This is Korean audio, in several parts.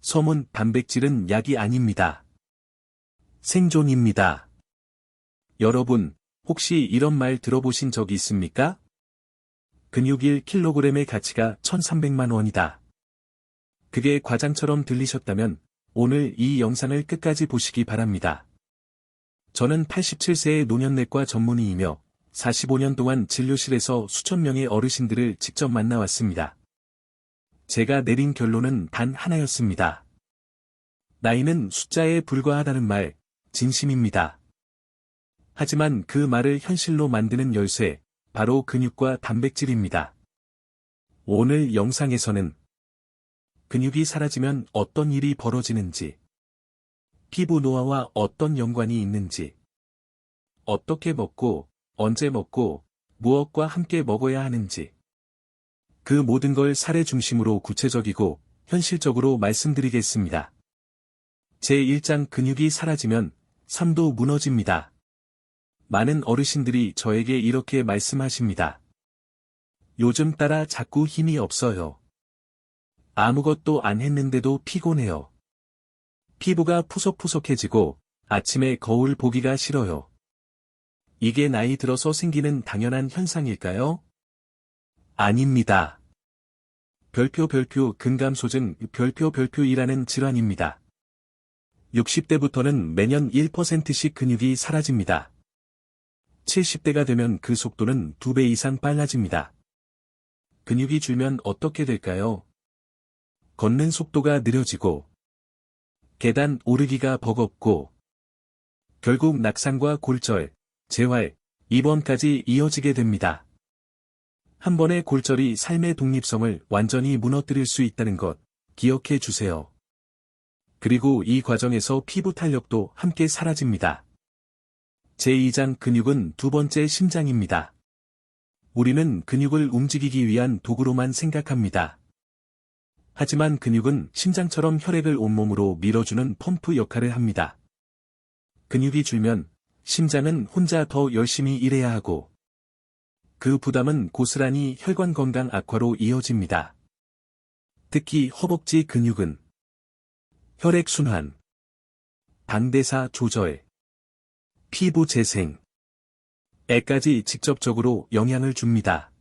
소문 단백질은 약이 아닙니다. 생존입니다. 여러분, 혹시 이런 말 들어보신 적 있습니까? 근육 1kg의 가치가 1,300만 원이다. 그게 과장처럼 들리셨다면 오늘 이 영상을 끝까지 보시기 바랍니다. 저는 87세의 노년내과 전문의이며 45년 동안 진료실에서 수천 명의 어르신들을 직접 만나왔습니다. 제가 내린 결론은 단 하나였습니다. 나이는 숫자에 불과하다는 말, 진심입니다. 하지만 그 말을 현실로 만드는 열쇠, 바로 근육과 단백질입니다. 오늘 영상에서는 근육이 사라지면 어떤 일이 벌어지는지, 피부 노화와 어떤 연관이 있는지, 어떻게 먹고, 언제 먹고, 무엇과 함께 먹어야 하는지, 그 모든 걸 사례 중심으로 구체적이고 현실적으로 말씀드리겠습니다. 제1장 근육이 사라지면 삶도 무너집니다. 많은 어르신들이 저에게 이렇게 말씀하십니다. 요즘 따라 자꾸 힘이 없어요. 아무것도 안 했는데도 피곤해요. 피부가 푸석푸석해지고 아침에 거울 보기가 싫어요. 이게 나이 들어서 생기는 당연한 현상일까요? 아닙니다. 별표 근감소증 별표이라는 질환입니다. 60대부터는 매년 1%씩 근육이 사라집니다. 70대가 되면 그 속도는 2배 이상 빨라집니다. 근육이 줄면 어떻게 될까요? 걷는 속도가 느려지고, 계단 오르기가 버겁고, 결국 낙상과 골절, 재활, 입원까지 이어지게 됩니다. 한 번의 골절이 삶의 독립성을 완전히 무너뜨릴 수 있다는 것, 기억해 주세요. 그리고 이 과정에서 피부 탄력도 함께 사라집니다. 제2장 근육은 두 번째 심장입니다. 우리는 근육을 움직이기 위한 도구로만 생각합니다. 하지만 근육은 심장처럼 혈액을 온몸으로 밀어주는 펌프 역할을 합니다. 근육이 줄면 심장은 혼자 더 열심히 일해야 하고, 그 부담은 고스란히 혈관 건강 악화로 이어집니다. 특히 허벅지 근육은 혈액순환, 방대사 조절, 피부 재생, 에까지 직접적으로 영향을 줍니다.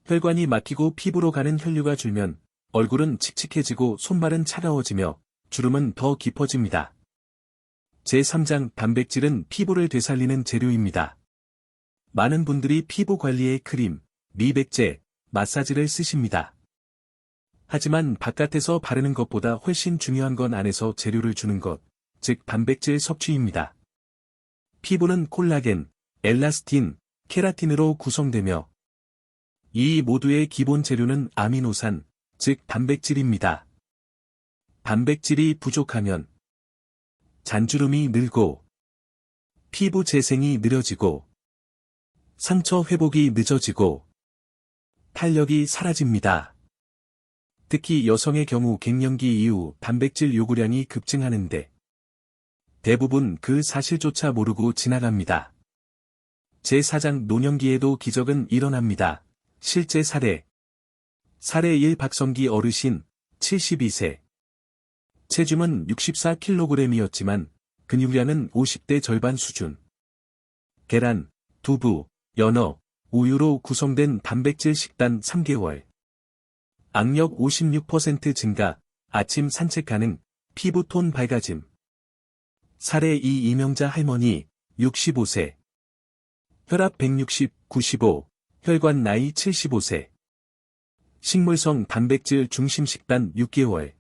혈관이 막히고 피부로 가는 혈류가 줄면 얼굴은 칙칙해지고 손발은 차가워지며 주름은 더 깊어집니다. 제3장 단백질은 피부를 되살리는 재료입니다. 많은 분들이 피부 관리에 크림, 미백제, 마사지를 쓰십니다. 하지만 바깥에서 바르는 것보다 훨씬 중요한 건 안에서 재료를 주는 것, 즉 단백질 섭취입니다. 피부는 콜라겐, 엘라스틴, 케라틴으로 구성되며 이 모두의 기본 재료는 아미노산, 즉 단백질입니다. 단백질이 부족하면 잔주름이 늘고 피부 재생이 느려지고 상처 회복이 늦어지고 탄력이 사라집니다. 특히 여성의 경우 갱년기 이후 단백질 요구량이 급증하는데 대부분 그 사실조차 모르고 지나갑니다. 제4장 노년기에도 기적은 일어납니다. 실제 사례. 사례 1 박성기 어르신, 72세. 체중은 64kg이었지만 근육량은 50대 절반 수준. 계란, 두부, 연어, 우유로 구성된 단백질 식단 3개월. 악력 56% 증가, 아침 산책 가능, 피부톤 밝아짐. 사례 2 이명자 할머니, 65세. 혈압 160, 95, 혈관 나이 75세. 식물성 단백질 중심 식단 6개월.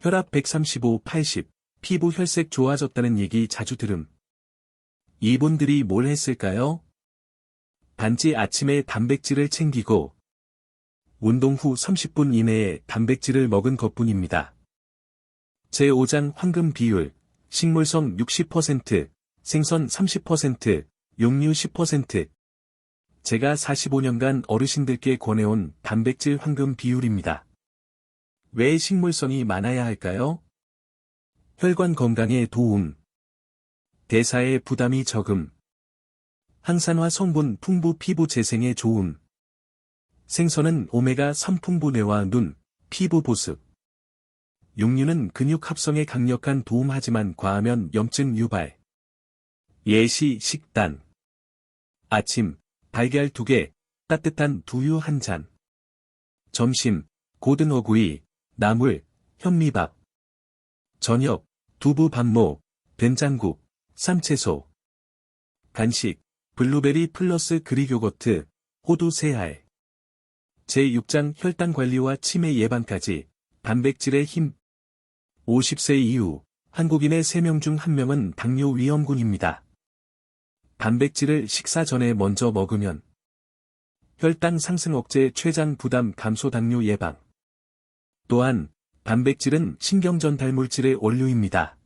혈압 135, 80, 피부 혈색 좋아졌다는 얘기 자주 들음. 이분들이 뭘 했을까요? 단지 아침에 단백질을 챙기고 운동 후 30분 이내에 단백질을 먹은 것뿐입니다. 제5장 황금 비율, 식물성 60%, 생선 30%, 육류 10%. 제가 45년간 어르신들께 권해온 단백질 황금 비율입니다. 왜 식물성이 많아야 할까요? 혈관 건강에 도움, 대사에 부담이 적음, 항산화 성분 풍부 피부 재생에 좋음, 생선은 오메가3 풍부 뇌와 눈, 피부 보습, 육류는 근육 합성에 강력한 도움하지만 과하면 염증 유발. 예시 식단. 아침, 달걀 2개, 따뜻한 두유 1잔. 점심, 고등어구이, 나물, 현미밥. 저녁, 두부 밥모, 된장국, 쌈채소. 간식, 블루베리 플러스 그릭 요거트, 호두 3알. 제6장 혈당 관리와 치매 예방까지, 단백질의 힘. 50세 이후, 한국인의 3명 중 1명은 당뇨 위험군입니다. 단백질을 식사 전에 먼저 먹으면 혈당 상승 억제 췌장 부담 감소 당뇨 예방. 또한 단백질은 신경전달물질의 원료입니다.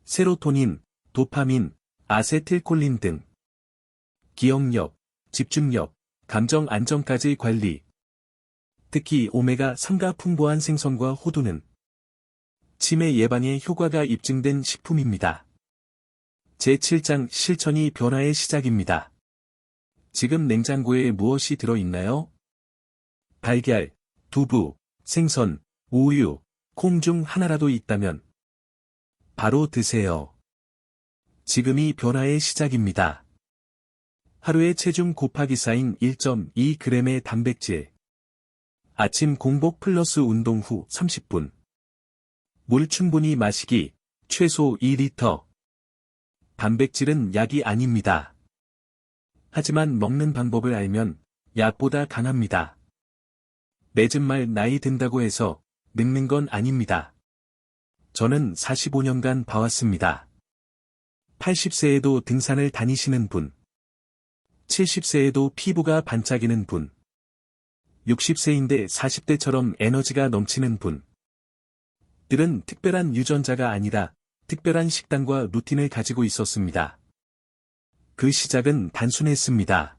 세로토닌, 도파민, 아세틸콜린 등 기억력, 집중력, 감정 안정까지 관리. 특히 오메가3가 풍부한 생선과 호두는 치매 예방에 효과가 입증된 식품입니다. 제7장 실천이 변화의 시작입니다. 지금 냉장고에 무엇이 들어있나요? 달걀, 두부, 생선, 우유, 콩 중 하나라도 있다면 바로 드세요. 지금이 변화의 시작입니다. 하루의 체중 곱하기 쌓인 1.2g의 단백질. 아침 공복 플러스 운동 후 30분. 물 충분히 마시기, 최소 2리터. 단백질은 약이 아닙니다. 하지만 먹는 방법을 알면 약보다 강합니다. 맺은 말 나이 든다고 해서 늙는 건 아닙니다. 저는 45년간 봐왔습니다. 80세에도 등산을 다니시는 분, 70세에도 피부가 반짝이는 분, 60세인데 40대처럼 에너지가 넘치는 분. 들은 특별한 유전자가 아니라 특별한 식단과 루틴을 가지고 있었습니다. 그 시작은 단순했습니다.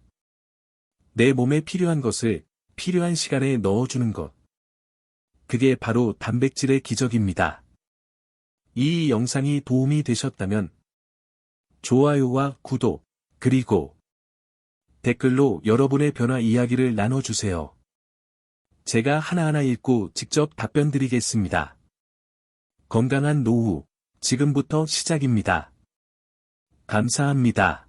내 몸에 필요한 것을 필요한 시간에 넣어주는 것. 그게 바로 단백질의 기적입니다. 이 영상이 도움이 되셨다면 좋아요와 구독, 그리고 댓글로 여러분의 변화 이야기를 나눠주세요. 제가 하나하나 읽고 직접 답변 드리겠습니다. 건강한 노후, 지금부터 시작입니다. 감사합니다.